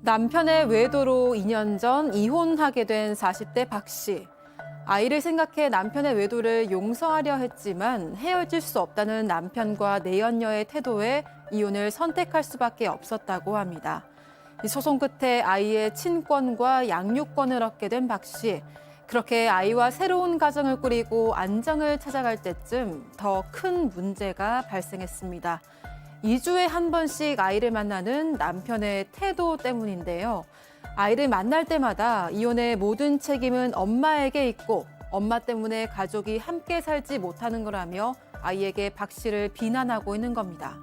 남편의 외도로 2년 전 이혼하게 된 40대 박 씨. 아이를 생각해 남편의 외도를 용서하려 했지만 헤어질 수 없다는 남편과 내연녀의 태도에 이혼을 선택할 수밖에 없었다고 합니다. 이 소송 끝에 아이의 친권과 양육권을 얻게 된 박 씨. 그렇게 아이와 새로운 가정을 꾸리고 안정을 찾아갈 때쯤 더 큰 문제가 발생했습니다. 2주에 한 번씩 아이를 만나는 남편의 태도 때문인데요. 아이를 만날 때마다 이혼의 모든 책임은 엄마에게 있고 엄마 때문에 가족이 함께 살지 못하는 거라며 아이에게 박 씨를 비난하고 있는 겁니다.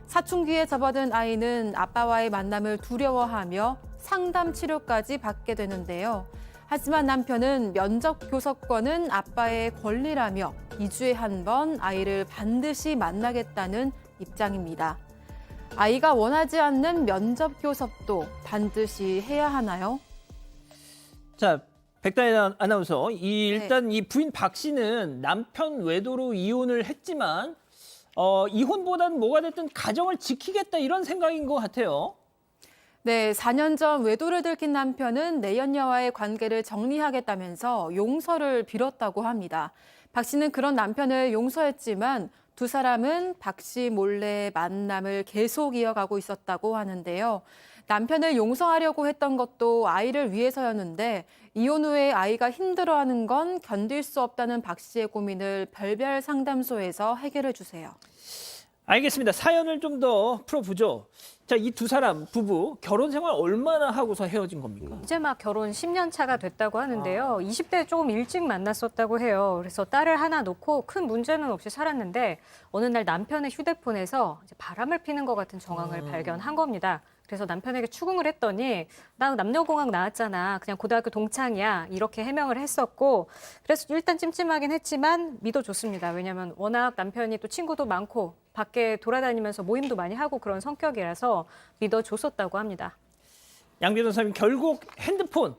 사춘기에 접어든 아이는 아빠와의 만남을 두려워하며 상담 치료까지 받게 되는데요. 하지만 남편은 면접 교섭권은 아빠의 권리라며 2주에 한 번 아이를 반드시 만나겠다는 입장입니다. 아이가 원하지 않는 면접 교섭도 반드시 해야 하나요? 자, 백다혜 아나운서, 일단 이 부인 박 씨는 남편 외도로 이혼을 했지만 이혼보다는 뭐가 됐든 가정을 지키겠다 이런 생각인 것 같아요. 네, 4년 전 외도를 들킨 남편은 내연녀와의 관계를 정리하겠다면서 용서를 빌었다고 합니다. 박 씨는 그런 남편을 용서했지만 두 사람은 박 씨 몰래 만남을 계속 이어가고 있었다고 하는데요. 남편을 용서하려고 했던 것도 아이를 위해서였는데 이혼 후에 아이가 힘들어하는 건 견딜 수 없다는 박 씨의 고민을 별별 상담소에서 해결해 주세요. 알겠습니다. 사연을 좀 더 풀어보죠. 자, 이 두 사람 부부 결혼 생활 얼마나 하고서 헤어진 겁니까? 이제 막 결혼 10년 차가 됐다고 하는데요. 20대 조금 일찍 만났었다고 해요. 그래서 딸을 하나 놓고 큰 문제는 없이 살았는데 어느 날 남편의 휴대폰에서 이제 바람을 피는 것 같은 정황을 발견한 겁니다. 그래서 남편에게 추궁을 했더니 나 남녀공학 나왔잖아. 그냥 고등학교 동창이야. 이렇게 해명을 했었고 그래서 일단 찜찜하긴 했지만 믿어줬습니다. 왜냐하면 워낙 남편이 또 친구도 많고 밖에 돌아다니면서 모임도 많이 하고 그런 성격이라서 믿어줬었다고 합니다. 양 변호사님, 결국 핸드폰.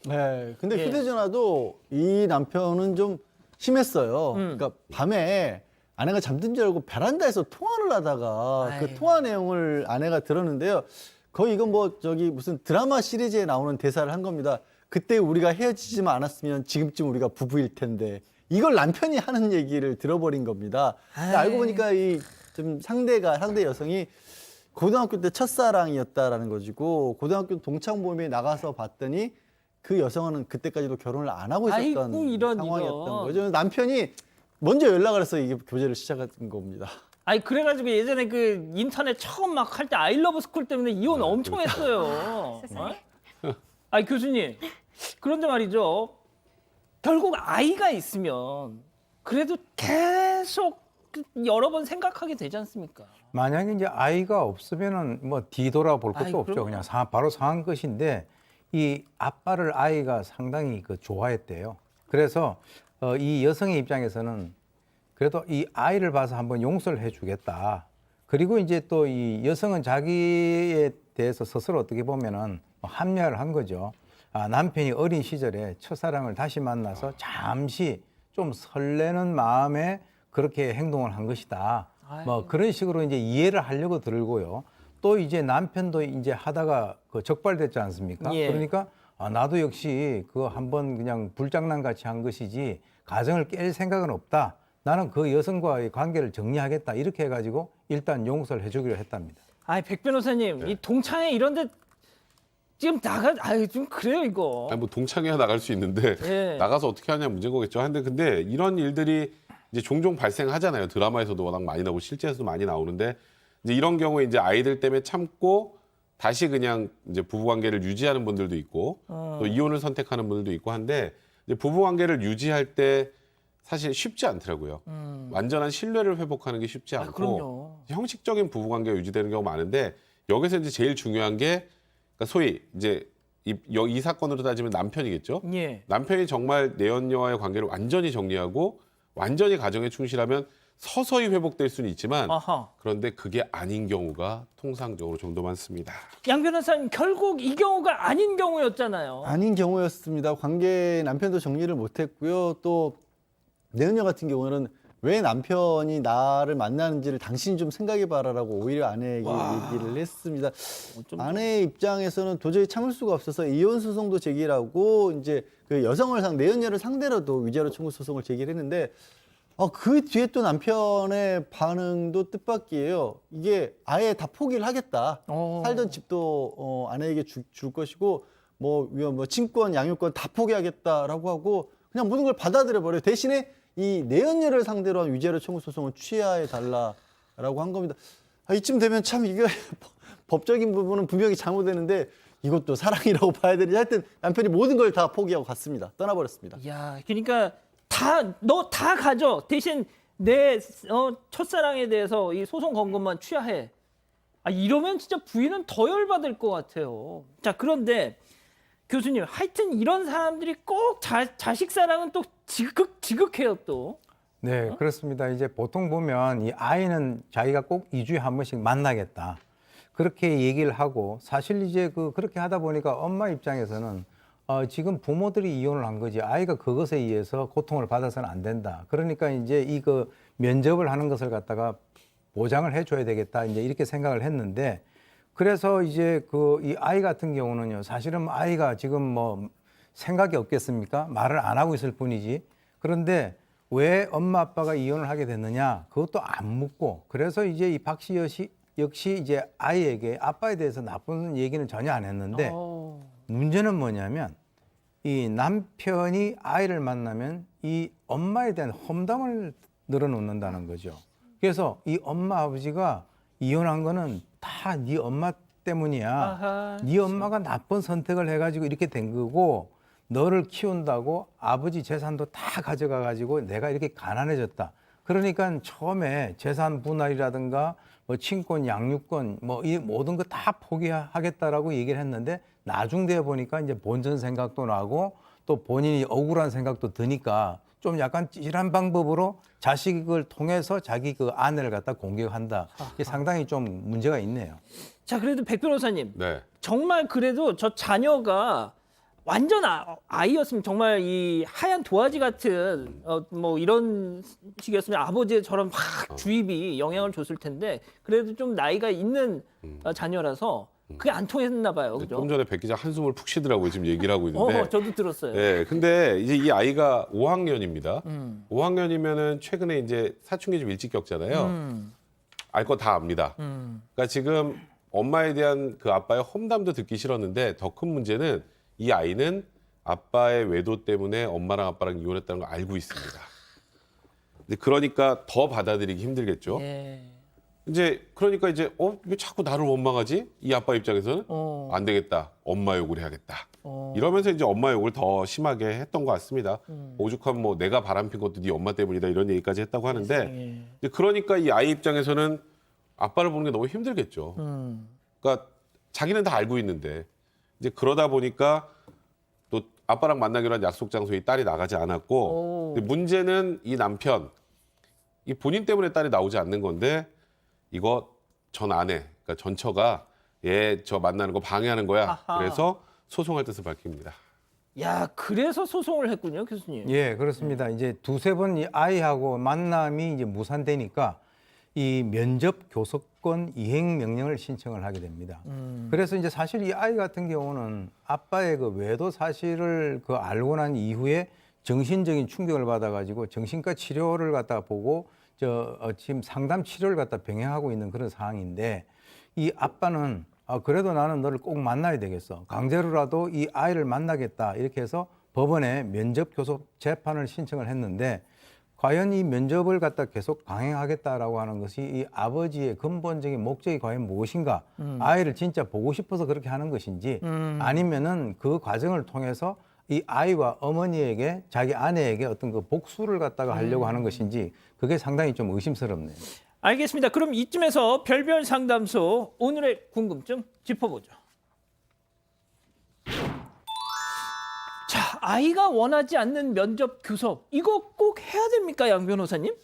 네, 근데 예. 휴대전화도 이 남편은 좀 심했어요. 그러니까 밤에 아내가 잠든 줄 알고 베란다에서 통화를 하다가 그 아유. 통화 내용을 아내가 들었는데요. 거의 이건 뭐 저기 무슨 드라마 시리즈에 나오는 대사를 한 겁니다. 그때 우리가 헤어지지만 않았으면 지금쯤 우리가 부부일 텐데. 이걸 남편이 하는 얘기를 들어버린 겁니다. 근데 알고 보니까 이 좀 상대 여성이 고등학교 때 첫사랑이었다라는 것이고 고등학교 동창 모임에 나가서 봤더니 그 여성은 그때까지도 결혼을 안 하고 있었던 아이고, 이런. 상황이었던 거죠. 남편이 먼저 연락을 해서 이게 교제를 시작한 겁니다. 아니, 그래가지고 예전에 그 인터넷 처음 막 할 때 아이러브 스쿨 때문에 이혼 엄청 했어요. 아니, 교수님. 그런데 말이죠. 결국 아이가 있으면 그래도 계속 여러 번 생각하게 되지 않습니까? 만약에 이제 아이가 없으면은 뭐 뒤돌아볼 것도 아이, 없죠. 그럼요. 그냥 바로 상한 것인데 이 아빠를 아이가 상당히 좋아했대요. 그래서 이 여성의 입장에서는 그래도 이 아이를 봐서 한번 용서를 해주겠다. 그리고 이제 또 이 여성은 자기에 대해서 스스로 어떻게 보면은 합리화를 한 거죠. 남편이 어린 시절에 첫사랑을 다시 만나서 잠시 좀 설레는 마음에 그렇게 행동을 한 것이다. 뭐 그런 식으로 이제 이해를 하려고 들고요. 또 이제 남편도 이제 하다가 적발됐지 않습니까? 예. 그러니까 나도 역시 그거 한번 그냥 불장난 같이 한 것이지 가정을 깰 생각은 없다. 나는 그 여성과의 관계를 정리하겠다. 이렇게 해가지고 일단 용서를 해주기로 했답니다. 아니, 백 변호사님, 이 동창회 이런데 지금 좀 그래요, 이거. 아니 뭐 동창회야 나갈 수 있는데 예. 나가서 어떻게 하냐 문제인 거겠죠. 근데 이런 일들이 이제 종종 발생하잖아요. 드라마에서도 워낙 많이 나오고 실제에서도 많이 나오는데 이제 이런 경우에 이제 아이들 때문에 참고 다시 그냥 이제 부부 관계를 유지하는 분들도 있고 또 이혼을 선택하는 분들도 있고 한데 이제 부부 관계를 유지할 때 사실 쉽지 않더라고요. 완전한 신뢰를 회복하는 게 쉽지 않고 그럼요. 형식적인 부부 관계가 유지되는 경우가 많은데 여기서 이제 제일 중요한 게 그러니까 소위 이제 이 사건으로 따지면 남편이겠죠. 예. 남편이 정말 내연녀와의 관계를 완전히 정리하고 완전히 가정에 충실하면 서서히 회복될 수는 있지만 아하. 그런데 그게 아닌 경우가 통상적으로 좀 더 많습니다. 양 변호사님, 결국 이 경우가 아닌 경우였잖아요. 아닌 경우였습니다. 남편도 정리를 못했고요. 또 내연녀 같은 경우는 왜 남편이 나를 만나는지를 당신이 좀 생각해봐라라고 오히려 아내에게 얘기를 했습니다. 아내의 입장에서는 도저히 참을 수가 없어서 이혼 소송도 제기를 하고 이제 그 내연녀를 상대로도 위자료 청구 소송을 제기를 했는데 그 뒤에 또 남편의 반응도 뜻밖이에요. 이게 아예 다 포기를 하겠다. 살던 집도 아내에게 줄 것이고 뭐 친권, 양육권 다 포기하겠다라고 하고 그냥 모든 걸 받아들여 버려요. 대신에 이 내연녀를 상대로 한 위자료 청구 소송을 취하해 달라라고 한 겁니다. 이쯤 되면 참 이게 법적인 부분은 분명히 잘못되는데 이것도 사랑이라고 봐야 되는지 하여튼 남편이 모든 걸 다 포기하고 갔습니다. 떠나버렸습니다. 야, 그러니까 너 다 가져. 대신 내 첫사랑에 대해서 이 소송 건 것만 취하해. 이러면 진짜 부인은 더 열받을 것 같아요. 자, 그런데 교수님, 하여튼 이런 사람들이 꼭 자식 사랑은 또 지극해요 또. 네, 그렇습니다. 이제 보통 보면 이 아이는 자기가 꼭 2주에 한 번씩 만나겠다. 그렇게 얘기를 하고 사실 이제 그렇게 하다 보니까 엄마 입장에서는 지금 부모들이 이혼을 한 거지 아이가 그것에 의해서 고통을 받아서는 안 된다. 그러니까 이제 면접을 하는 것을 갖다가 보장을 해줘야 되겠다. 이제 이렇게 생각을 했는데 그래서 이제 이 아이 같은 경우는요. 사실은 아이가 지금 뭐 생각이 없겠습니까? 말을 안 하고 있을 뿐이지. 그런데 왜 엄마 아빠가 이혼을 하게 됐느냐? 그것도 안 묻고 그래서 이제 이 박 씨 역시 이제 아이에게 아빠에 대해서 나쁜 얘기는 전혀 안 했는데 문제는 뭐냐면 이 남편이 아이를 만나면 이 엄마에 대한 험담을 늘어놓는다는 거죠. 그래서 이 엄마 아버지가 이혼한 거는 다 네 엄마 때문이야. 아하, 네 엄마가 나쁜 선택을 해가지고 이렇게 된 거고 너를 키운다고 아버지 재산도 다 가져가 가지고 내가 이렇게 가난해졌다. 그러니까 처음에 재산 분할이라든가 뭐 친권, 양육권 뭐 이 모든 거 다 포기하겠다라고 얘기를 했는데 나중 돼 보니까 이제 본전 생각도 나고 또 본인이 억울한 생각도 드니까 좀 약간 찌질한 방법으로 자식을 통해서 자기 그 아내를 갖다 공격한다. 이게 상당히 좀 문제가 있네요. 자, 그래도 백 변호사님. 네. 정말 그래도 저 자녀가 완전 아이였으면 정말 이 하얀 도화지 같은 뭐 이런 식이었으면 아버지의 저런 막 주입이 영향을 줬을 텐데 그래도 좀 나이가 있는 자녀라서 그게 안 통했나 봐요. 그죠? 좀 전에 백 기자 한숨을 푹 쉬더라고요. 지금 얘기를 하고 있는데. 저도 들었어요. 네, 근데 이제 이 아이가 5학년입니다. 5학년이면은 최근에 이제 사춘기 좀 일찍 겪잖아요. 알 거 다 압니다. 그러니까 지금 엄마에 대한 그 아빠의 험담도 듣기 싫었는데 더 큰 문제는 이 아이는 아빠의 외도 때문에 엄마랑 아빠랑 이혼했다는 걸 알고 있습니다. 근데 그러니까 더 받아들이기 힘들겠죠. 예. 이제 그러니까 이제 왜 자꾸 나를 원망하지? 이 아빠 입장에서는 안 되겠다. 엄마 욕을 해야겠다. 이러면서 이제 엄마 욕을 더 심하게 했던 것 같습니다. 오죽하면 뭐 내가 바람핀 것도 네 엄마 때문이다 이런 얘기까지 했다고 하는데 이제 그러니까 이 아이 입장에서는 아빠를 보는 게 너무 힘들겠죠. 그러니까 자기는 다 알고 있는데 이제 그러다 보니까 또 아빠랑 만나기로 한 약속 장소에 딸이 나가지 않았고 근데 문제는 이 남편 이 본인 때문에 딸이 나오지 않는 건데 이거 전 아내 그러니까 전 처가 얘 저 만나는 거 방해하는 거야. 아하. 그래서 소송할 뜻을 밝힙니다. 야, 그래서 소송을 했군요, 교수님. 예, 그렇습니다. 이제 두세 번 이 아이하고 만남이 이제 무산되니까 이 면접 교섭권 이행 명령을 신청을 하게 됩니다. 그래서 이제 사실 이 아이 같은 경우는 아빠의 그 외도 사실을 알고 난 이후에 정신적인 충격을 받아가지고 정신과 치료를 갖다 보고 지금 상담 치료를 갖다 병행하고 있는 그런 상황인데 이 아빠는 그래도 나는 너를 꼭 만나야 되겠어. 강제로라도 이 아이를 만나겠다. 이렇게 해서 법원에 면접 교섭 재판을 신청을 했는데 과연 이 면접을 갖다 계속 강행하겠다라고 하는 것이 이 아버지의 근본적인 목적이 과연 무엇인가? 아이를 진짜 보고 싶어서 그렇게 하는 것인지 아니면은 그 과정을 통해서 이 아이와 어머니에게 자기 아내에게 어떤 그 복수를 갖다가 하려고 하는 것인지 그게 상당히 좀 의심스럽네요. 알겠습니다. 그럼 이쯤에서 별별 상담소 오늘의 궁금증 짚어보죠. 자, 아이가 원하지 않는 면접 교섭 이거 꼭 해야 됩니까, 양 변호사님?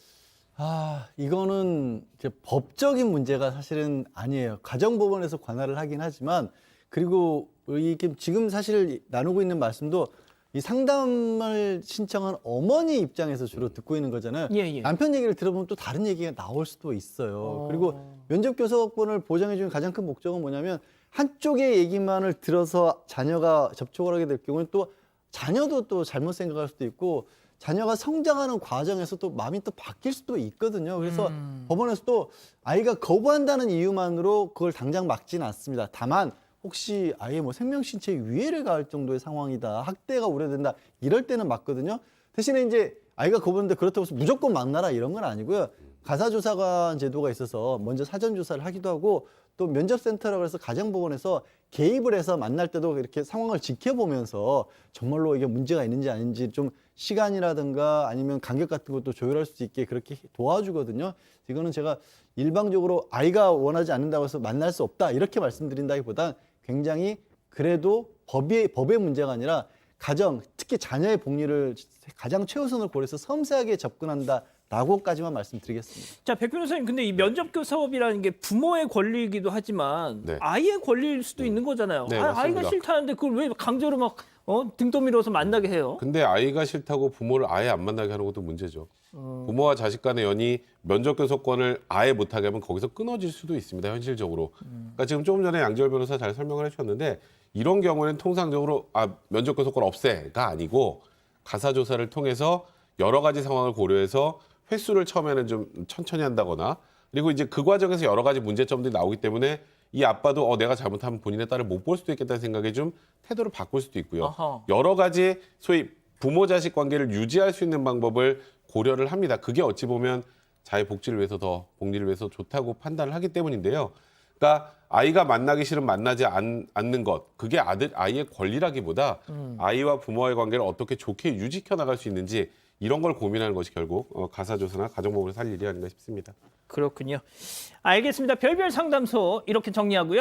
이거는 이제 법적인 문제가 사실은 아니에요. 가정법원에서 관할을 하긴 하지만 그리고 이게 지금 사실 나누고 있는 말씀도 이 상담을 신청한 어머니 입장에서 주로 듣고 있는 거잖아요. 예, 예. 남편 얘기를 들어보면 또 다른 얘기가 나올 수도 있어요. 그리고 면접 교섭권을 보장해 주는 가장 큰 목적은 뭐냐면 한쪽의 얘기만을 들어서 자녀가 접촉을 하게 될 경우는 또 자녀도 또 잘못 생각할 수도 있고 자녀가 성장하는 과정에서 또 마음이 또 바뀔 수도 있거든요. 그래서 법원에서도 아이가 거부한다는 이유만으로 그걸 당장 막지는 않습니다. 다만 혹시 아이의 뭐 생명신체에 위해를 가할 정도의 상황이다, 학대가 우려된다, 이럴 때는 맞거든요. 대신에 이제 아이가 거부하는데 그렇다고 해서 무조건 만나라 이런 건 아니고요. 가사조사관 제도가 있어서 먼저 사전조사를 하기도 하고 또 면접센터라고 해서 가정법원에서 개입을 해서 만날 때도 이렇게 상황을 지켜보면서 정말로 이게 문제가 있는지 아닌지 좀 시간이라든가 아니면 간격 같은 것도 조율할 수 있게 그렇게 도와주거든요. 이거는 제가 일방적으로 아이가 원하지 않는다고 해서 만날 수 없다 이렇게 말씀드린다기보단 굉장히 그래도 법의 문제가 아니라 가정, 특히 자녀의 복리를 가장 최우선으로 고려해서 섬세하게 접근한다라고까지만 말씀드리겠습니다. 자, 백 변호사님, 근데 이 면접 교섭이라는 게 부모의 권리이기도 하지만 네. 아이의 권리일 수도 있는 거잖아요. 네, 아이가 맞습니다. 싫다는데 그걸 왜 강제로 막 등 떠밀어서 만나게 해요? 근데 아이가 싫다고 부모를 아예 안 만나게 하는 것도 문제죠. 부모와 자식 간의 연이 면접 교섭권을 아예 못하게 하면 거기서 끊어질 수도 있습니다. 현실적으로. 그러니까 지금 조금 전에 양지열 변호사 잘 설명을 해주셨는데 이런 경우에는 통상적으로 면접 교섭권 없애가 아니고 가사조사를 통해서 여러 가지 상황을 고려해서 횟수를 처음에는 좀 천천히 한다거나 그리고 이제 그 과정에서 여러 가지 문제점들이 나오기 때문에 이 아빠도 내가 잘못하면 본인의 딸을 못 볼 수도 있겠다는 생각에 좀 태도를 바꿀 수도 있고요. 아하. 여러 가지 소위 부모 자식 관계를 유지할 수 있는 방법을 고려를 합니다. 그게 어찌 보면 자의 복지를 위해서 더 복리를 위해서 좋다고 판단을 하기 때문인데요. 그러니까 아이가 만나기 싫으면 만나지 않는 것 그게 아이의 권리라기보다 아이와 부모와의 관계를 어떻게 좋게 유지켜 나갈 수 있는지 이런 걸 고민하는 것이 결국 가사조사나 가정법원에서 할 일이 아닌가 싶습니다. 그렇군요. 알겠습니다. 별별 상담소 이렇게 정리하고요.